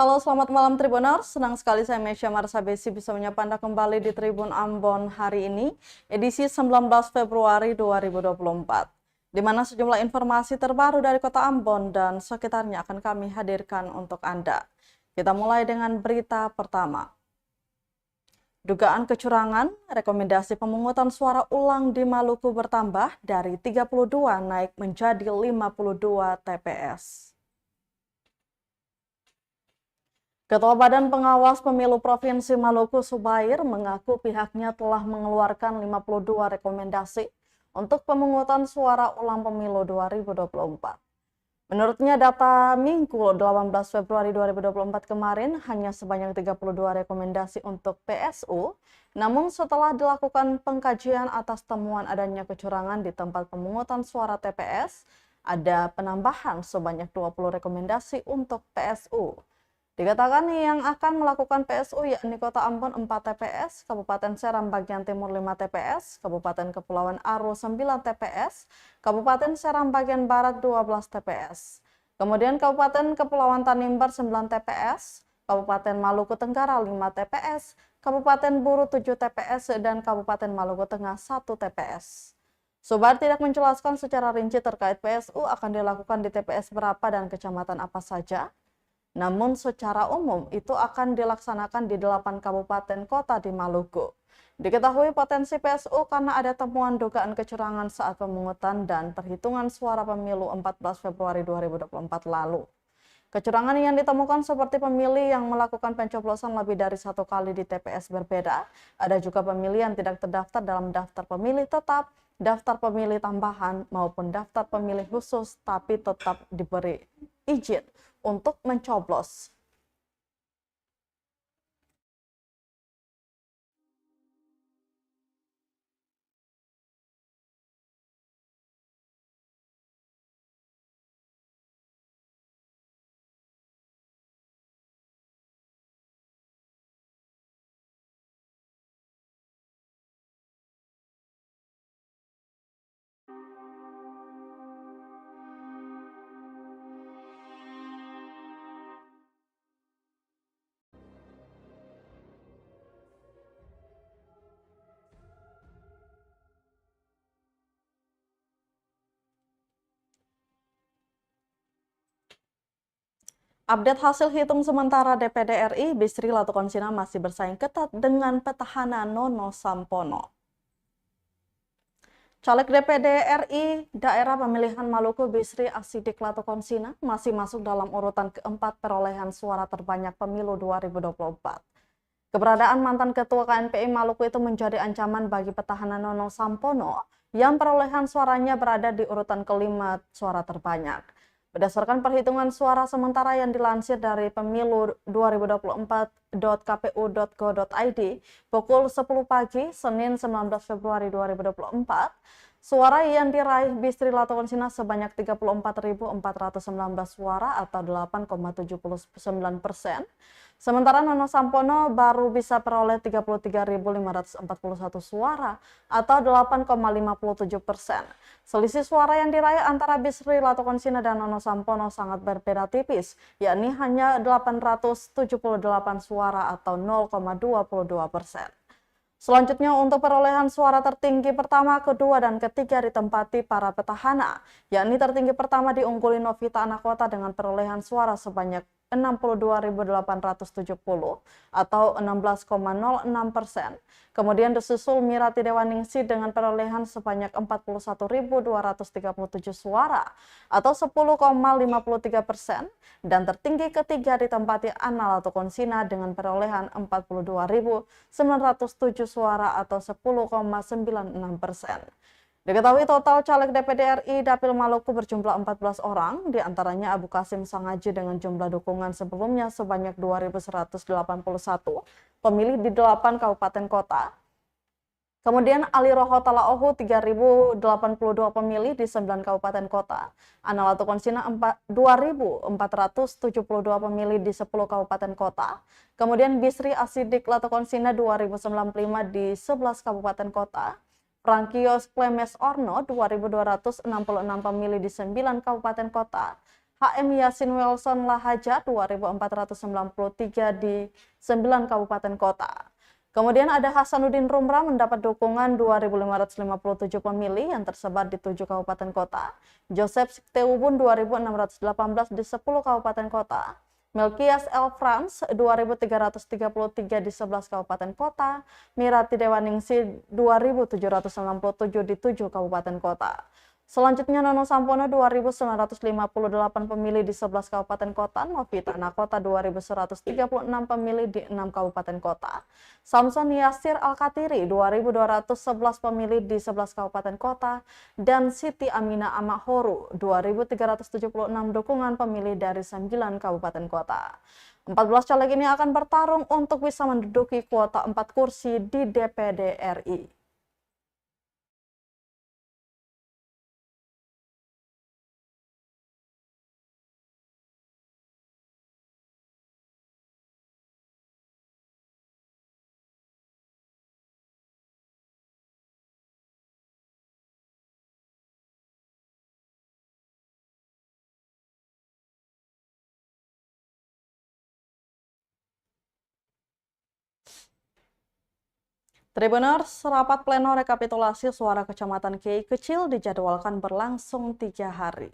Halo, selamat malam Tribuners. Senang sekali saya Mesya Marsabesi bisa menyapa Anda kembali di Tribun Ambon hari ini, edisi 19 Februari 2024. Di mana sejumlah informasi terbaru dari Kota Ambon dan sekitarnya akan kami hadirkan untuk Anda. Kita mulai dengan berita pertama. Dugaan kecurangan, rekomendasi pemungutan suara ulang di Maluku bertambah dari 32 naik menjadi 52 TPS. Ketua Badan Pengawas Pemilu Provinsi Maluku Subair mengaku pihaknya telah mengeluarkan 52 rekomendasi untuk pemungutan suara ulang pemilu 2024. Menurutnya data Minggu 18 Februari 2024 kemarin hanya sebanyak 32 rekomendasi untuk PSU, namun setelah dilakukan pengkajian atas temuan adanya kecurangan di tempat pemungutan suara TPS, ada penambahan sebanyak 20 rekomendasi untuk PSU. Dikatakan yang akan melakukan PSU yakni Kota Ambon 4 TPS, Kabupaten Seram bagian timur 5 TPS, Kabupaten Kepulauan Aro 9 TPS, Kabupaten Seram bagian barat 12 TPS. Kemudian Kabupaten Kepulauan Tanimbar 9 TPS, Kabupaten Maluku Tenggara 5 TPS, Kabupaten Buru 7 TPS, dan Kabupaten Maluku Tengah 1 TPS. Subar tidak menjelaskan secara rinci terkait PSU akan dilakukan di TPS berapa dan kecamatan apa saja. Namun secara umum itu akan dilaksanakan di 8 kabupaten kota di Maluku. Diketahui potensi PSU karena ada temuan dugaan kecurangan saat pemungutan dan perhitungan suara pemilu 14 Februari 2024 lalu. Kecurangan yang ditemukan seperti pemilih yang melakukan pencoblosan lebih dari 1 kali di TPS berbeda. Ada juga pemilih yang tidak terdaftar dalam daftar pemilih tetap, daftar pemilih tambahan, maupun daftar pemilih khusus tapi tetap diberi izin untuk mencoblos. Update hasil hitung sementara DPD RI, Bisri Latukonsina masih bersaing ketat dengan petahana Nono Sampono. Caleg DPD RI Daerah Pemilihan Maluku Bisri Asidik Latukonsina masih masuk dalam urutan keempat perolehan suara terbanyak pemilu 2024. Keberadaan mantan Ketua KNPI Maluku itu menjadi ancaman bagi petahana Nono Sampono yang perolehan suaranya berada di urutan kelima suara terbanyak. Berdasarkan perhitungan suara sementara yang dilansir dari pemilu2024.kpu.go.id pukul 10 pagi Senin 19 Februari 2024, suara yang diraih Bisri Latukonsina sebanyak 34.419 suara atau 8,79%. Sementara Nono Sampono baru bisa peroleh 33.541 suara atau 8,57%. Selisih suara yang diraih antara Bisri Latukonsina dan Nono Sampono sangat berbeda tipis, yakni hanya 878 suara atau 0,22%. Selanjutnya untuk perolehan suara tertinggi pertama, kedua, dan ketiga ditempati para petahana, yakni tertinggi pertama diungguli Novita Anakota dengan perolehan suara sebanyak 62.870 atau 16,06%. Kemudian disusul Mirati Dewaningsih dengan perolehan sebanyak 41.237 suara atau 10,53%. Dan tertinggi ketiga ditempati Ana Latukonsina dengan perolehan 42.907 suara atau 10,96%. Diketahui total caleg DPD RI Dapil Maluku berjumlah 14 orang, diantaranya Abu Kasim Sangaji dengan jumlah dukungan sebelumnya sebanyak 2.181 pemilih di 8 kabupaten kota. Kemudian Ali Roho Talaohu 3.082 pemilih di 9 kabupaten kota. Ana Latukonsina 2.472 pemilih di 10 kabupaten kota. Kemudian Bisri Asidik Latukonsina 2.095 di 11 kabupaten kota. Frankios Klemes Orno 2.266 pemilih di 9 kabupaten kota. HM Yasin Wilson Lahaja 2.493 di 9 kabupaten kota. Kemudian ada Hasanuddin Rumrah mendapat dukungan 2.557 pemilih yang tersebar di 7 kabupaten kota. Joseph Sikteubun 2.618 di 10 kabupaten kota. Melkias L. Franz 2.333 di 11 kabupaten kota. Mirati Dewaningsi 2.797 di 7 kabupaten kota. Selanjutnya Nono Sampono 2.958 pemilih di 11 kabupaten kota, Novita Nakota 2.136 pemilih di 6 kabupaten kota. Samson Yasir Al-Katiri 2.211 pemilih di 11 kabupaten kota dan Siti Amina Amahoru 2.376 dukungan pemilih dari 9 kabupaten kota. 14 caleg ini akan bertarung untuk bisa menduduki kuota 4 kursi di DPD RI. Tribuners, rapat pleno rekapitulasi suara Kecamatan Kiai Kecil dijadwalkan berlangsung 3 hari.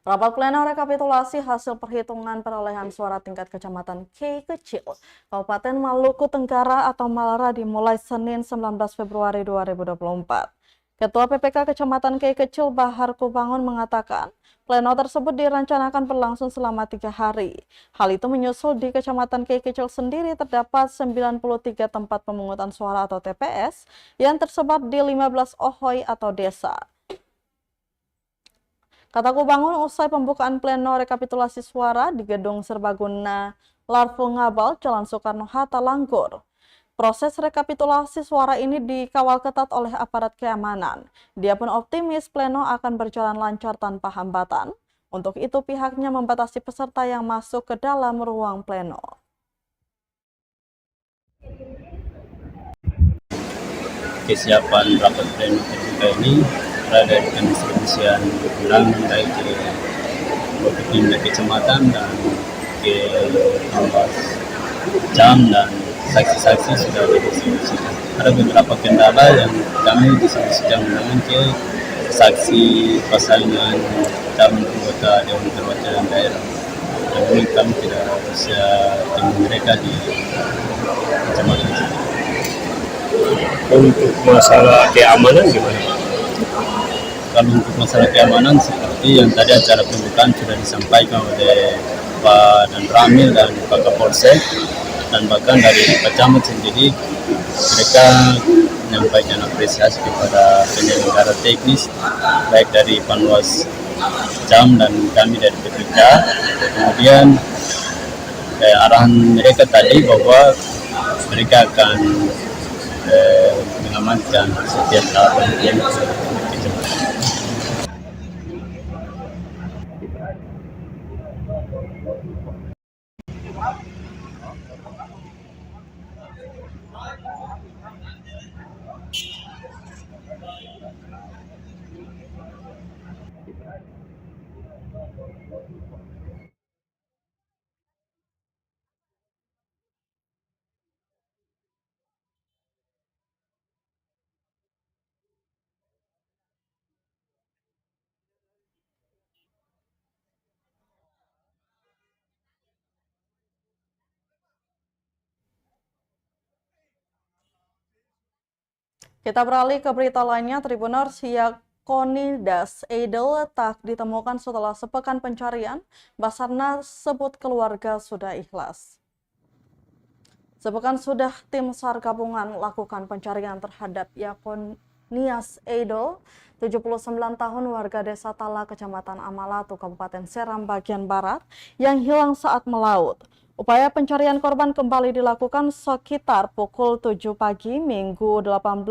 Rapat pleno rekapitulasi hasil perhitungan perolehan suara tingkat Kecamatan Kiai Kecil, Kabupaten Maluku Tenggara atau Malara dimulai Senin 19 Februari 2024. Ketua PPK Kecamatan Kiai Kecil Bahar Kubangun mengatakan, pleno tersebut direncanakan berlangsung selama 3 hari. Hal itu menyusul di Kecamatan Kiai Kecil sendiri terdapat 93 tempat pemungutan suara atau TPS yang tersebar di 15 ohoy atau desa. Kata Kubangun, usai pembukaan pleno rekapitulasi suara di Gedung Serbaguna Larfu Ngabal, Jalan Soekarno-Hatta, Langgur. Proses rekapitulasi suara ini dikawal ketat oleh aparat keamanan. Dia pun optimis pleno akan berjalan lancar tanpa hambatan. Untuk itu pihaknya membatasi peserta yang masuk ke dalam ruang pleno. Kesiapan rapat pleno terbuka ini berada di pendistribusian undangan baik di tingkat kecamatan dan ke 16 jam dan saksi-saksi sudah didistribusikan. Ada beberapa kendala yang kami distribusikan undangan ke saksi pasangan calon anggota Dewan Perwakilan Daerah. Namun kami tidak bisa temui mereka di kecamatan. Untuk masalah keamanan gimana? Kalau untuk masalah keamanan seperti yang tadi acara pembukaan sudah disampaikan oleh Pak Dan Ramil dan Pak Kapolsek dan bahkan dari Pak Camat sendiri mereka menyampaikan apresiasi kepada penyelenggara teknis baik dari Panwas Jam dan kami dari PPK. Kemudian arahan mereka tadi bahwa mereka akan mengamankan setiap tahapan yang kecamatan. Kita beralih ke berita lainnya, Tribuners. Yakonidas Eidel tak ditemukan setelah sepekan pencarian. Basarnas sebut keluarga sudah ikhlas. Sepekan sudah tim SAR gabungan lakukan pencarian terhadap Yakonidas Eidel, 79 tahun warga Desa Tala, Kecamatan Amalatu, Kabupaten Seram bagian barat, yang hilang saat melaut. Upaya pencarian korban kembali dilakukan sekitar pukul 7 pagi Minggu 18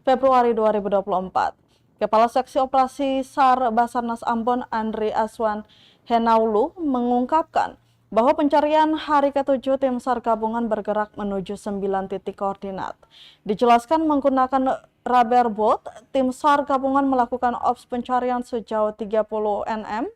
Februari 2024. Kepala Seksi Operasi SAR Basarnas Ambon Andri Aswan Henaulu mengungkapkan bahwa pencarian hari ke-7 tim SAR gabungan bergerak menuju 9 titik koordinat. Dijelaskan menggunakan rubber boat, tim SAR gabungan melakukan ops pencarian sejauh 30 nm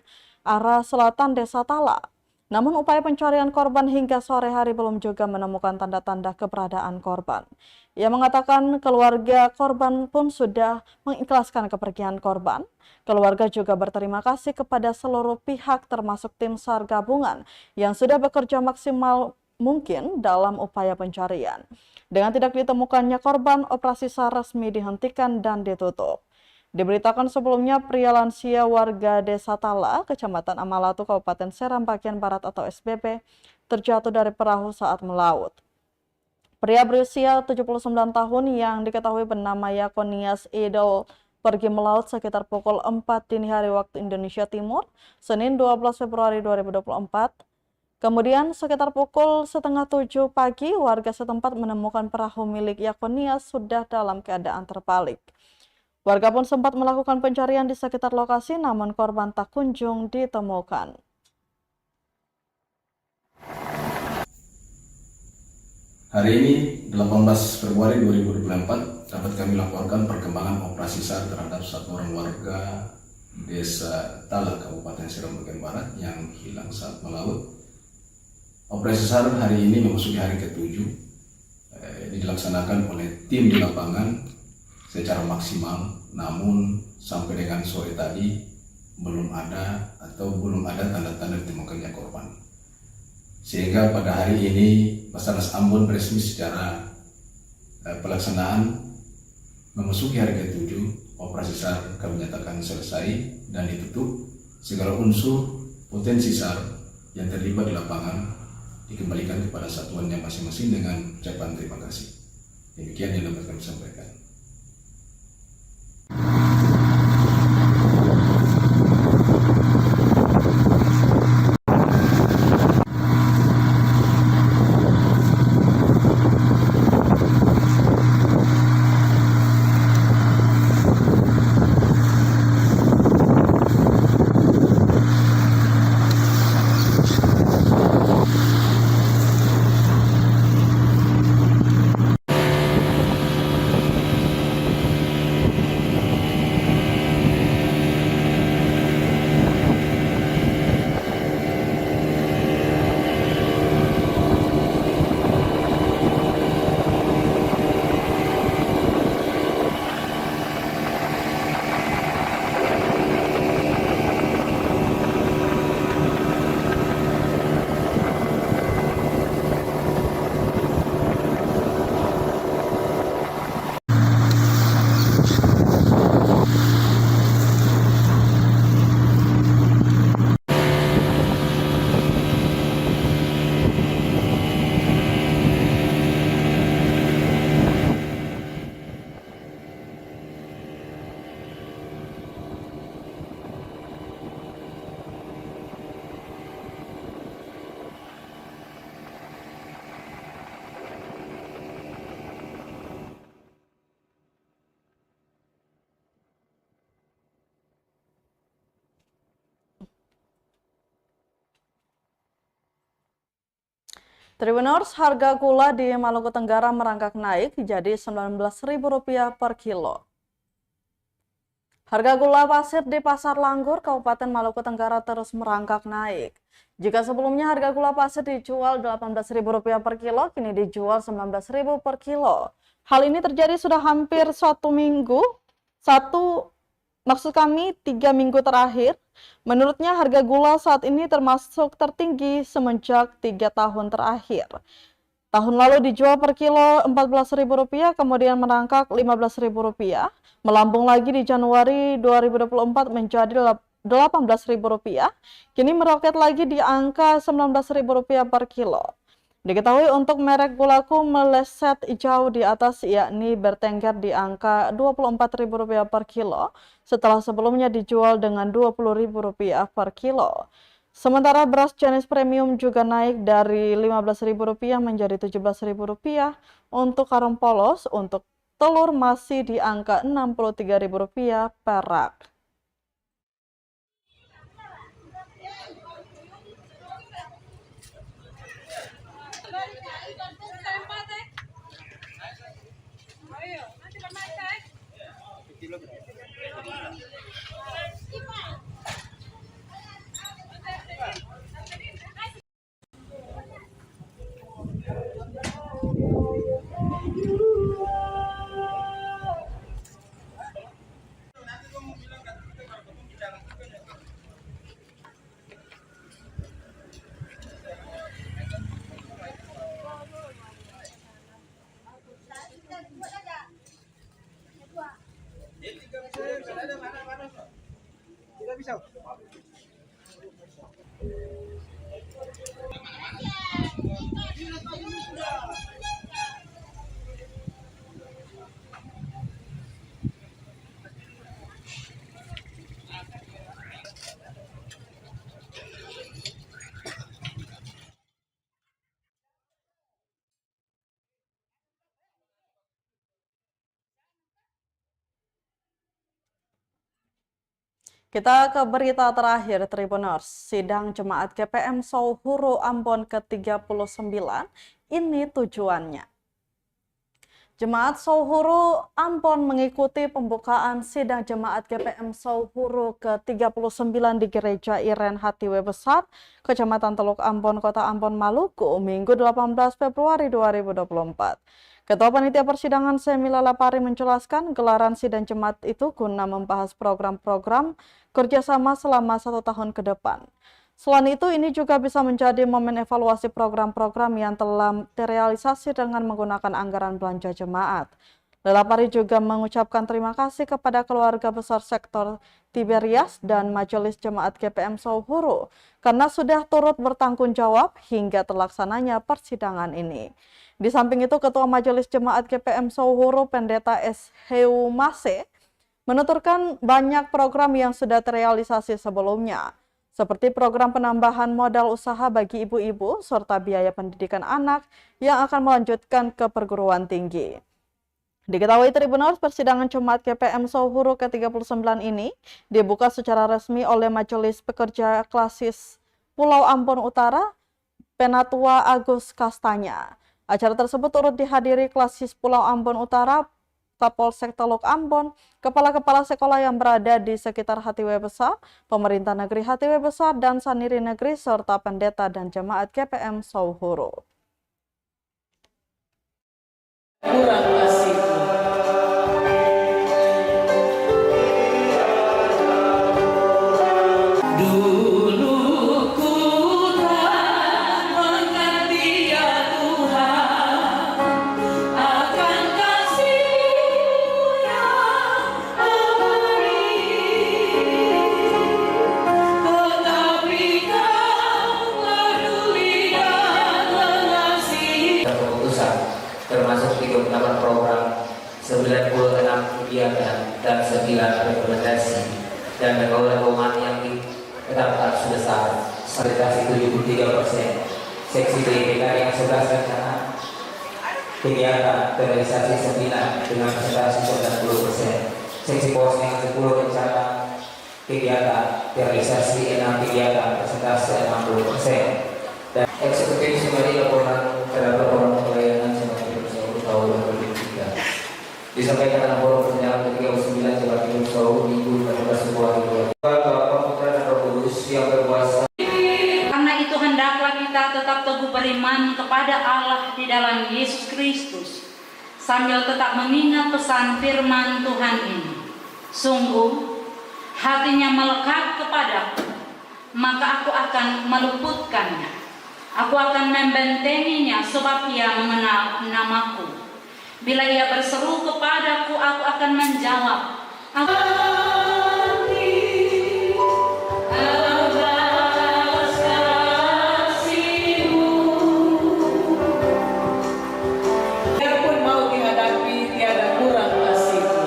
arah selatan Desa Tala. Namun upaya pencarian korban hingga sore hari belum juga menemukan tanda-tanda keberadaan korban. Ia mengatakan keluarga korban pun sudah mengikhlaskan kepergian korban. Keluarga juga berterima kasih kepada seluruh pihak termasuk tim SAR gabungan yang sudah bekerja maksimal mungkin dalam upaya pencarian. Dengan tidak ditemukannya korban, operasi SAR resmi dihentikan dan ditutup. Diberitakan sebelumnya, pria lansia warga Desa Tala, Kecamatan Amalatu, Kabupaten Seram bagian Barat atau SBP, terjatuh dari perahu saat melaut. Pria berusia 79 tahun yang diketahui bernama Yakonias Idol pergi melaut sekitar pukul 4 dini hari waktu Indonesia Timur, Senin 12 Februari 2024. Kemudian sekitar pukul setengah 7 pagi, warga setempat menemukan perahu milik Yakonias sudah dalam keadaan terbalik. Warga pun sempat melakukan pencarian di sekitar lokasi, namun korban tak kunjung ditemukan. Hari ini, 18 Februari 2024, dapat kami laporkan perkembangan operasi SAR terhadap satu orang warga Desa Tala, Kabupaten Seram bagian Barat yang hilang saat melaut. Operasi SAR hari ini memasuki hari ke-7, dilaksanakan oleh tim di lapangan secara maksimal, namun sampai dengan sore tadi belum ada tanda-tanda ditemukannya korban. Sehingga pada hari ini Basarnas Ambon resmi secara pelaksanaan memasuki hari ke-7, operasi SAR kami nyatakan selesai dan ditutup. Segala unsur potensi SAR yang terlibat di lapangan dikembalikan kepada satuannya masing-masing dengan ucapan terima kasih. Demikian yang dapat kami sampaikan. Tribuners, harga gula di Maluku Tenggara merangkak naik jadi Rp19.000 per kilo. Harga gula pasir di Pasar Langgur, Kabupaten Maluku Tenggara terus merangkak naik. Jika sebelumnya harga gula pasir dijual Rp18.000 per kilo, kini dijual Rp19.000 per kilo. Hal ini terjadi sudah hampir 1 minggu, 3 minggu terakhir. Menurutnya harga gula saat ini termasuk tertinggi semenjak 3 tahun terakhir. Tahun lalu dijual per kilo Rp14.000, kemudian merangkak Rp15.000, melambung lagi di Januari 2024 menjadi Rp18.000, kini meroket lagi di angka Rp19.000 per kilo. Diketahui untuk merek gulaku meleset jauh di atas, yakni bertengger di angka Rp24.000 per kilo, setelah sebelumnya dijual dengan Rp20.000 per kilo. Sementara beras jenis premium juga naik dari Rp15.000 menjadi Rp17.000. Untuk karung polos, untuk telur masih di angka Rp63.000 per rak. Kita ke berita terakhir, Tribuners. Sidang Jemaat GPM Sauhuru Ambon ke-39 ini tujuannya. Jemaat Sauhuru Ambon mengikuti pembukaan sidang Jemaat GPM Sauhuru ke-39 di Gereja Iren Hatiwe Besar, Kecamatan Teluk Ambon, Kota Ambon, Maluku, Minggu 18 Februari 2024. Ketua Panitia Persidangan Semila Lapari menjelaskan gelaran sidang jemaat itu guna membahas program-program kerjasama selama 1 tahun ke depan. Selain itu, ini juga bisa menjadi momen evaluasi program-program yang telah terrealisasi dengan menggunakan anggaran belanja jemaat. Lapari juga mengucapkan terima kasih kepada keluarga besar sektor Tiberias dan Majelis Jemaat GPM Sauhuru karena sudah turut bertanggung jawab hingga terlaksananya persidangan ini. Di samping itu, Ketua Majelis Jemaat GPM Sauhuru Pendeta S. Heumase menuturkan banyak program yang sudah terrealisasi sebelumnya, seperti program penambahan modal usaha bagi ibu-ibu serta biaya pendidikan anak yang akan melanjutkan ke perguruan tinggi. Diketahui Tribuners, persidangan Jemaat GPM Sauhuru ke-39 ini dibuka secara resmi oleh Majelis Pekerja Klasis Pulau Ambon Utara, Penatua Agus Kastanya. Acara tersebut turut dihadiri Klasis Pulau Ambon Utara, Kapolsek Teluk Ambon, kepala-kepala sekolah yang berada di sekitar Hatiwe Besar, pemerintah negeri Hatiwe Besar, dan Saniri Negeri, serta pendeta dan jemaat GPM Sauhuru. Termasuk 38 program, 96 kegiatan, dan 9 rekomendasi, dan rekomendasi yang ditetapkan sebesar 73%. Seksi PPK yang 11 rencana kegiatan terrealisasi 9 dengan presentasi 90%. Seksi pos yang 10 rencana kegiatan terrealisasi 6 kegiatan presentasi 60%. Dan eksekutif summary laporan terhadap program pelayanan tahun 2003 disampaikan dalam forum persidangan ke-39 Jawa Timur Sauhuru Minggu 14 Februari 2023. Bapak Putra dan Roh Kudus yang berkuasa. Karena itu hendaklah kita tetap teguh beriman kepada Allah di dalam Yesus Kristus, sambil tetap mengingat pesan firman Tuhan ini. Sungguh, hatinya melekat kepadaku, maka aku akan meluputkannya. Aku akan membentenginya sebab ia mengenal namaku. Bila ia berseru kepadaku, aku akan menjawab. Biarpun mau dihadapi, tiada kurang kasih-Mu.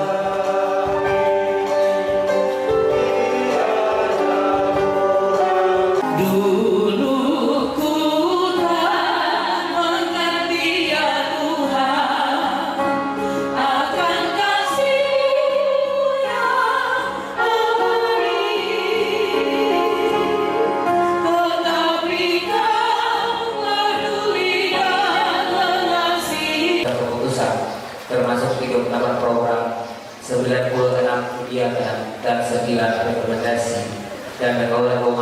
dan pergaulan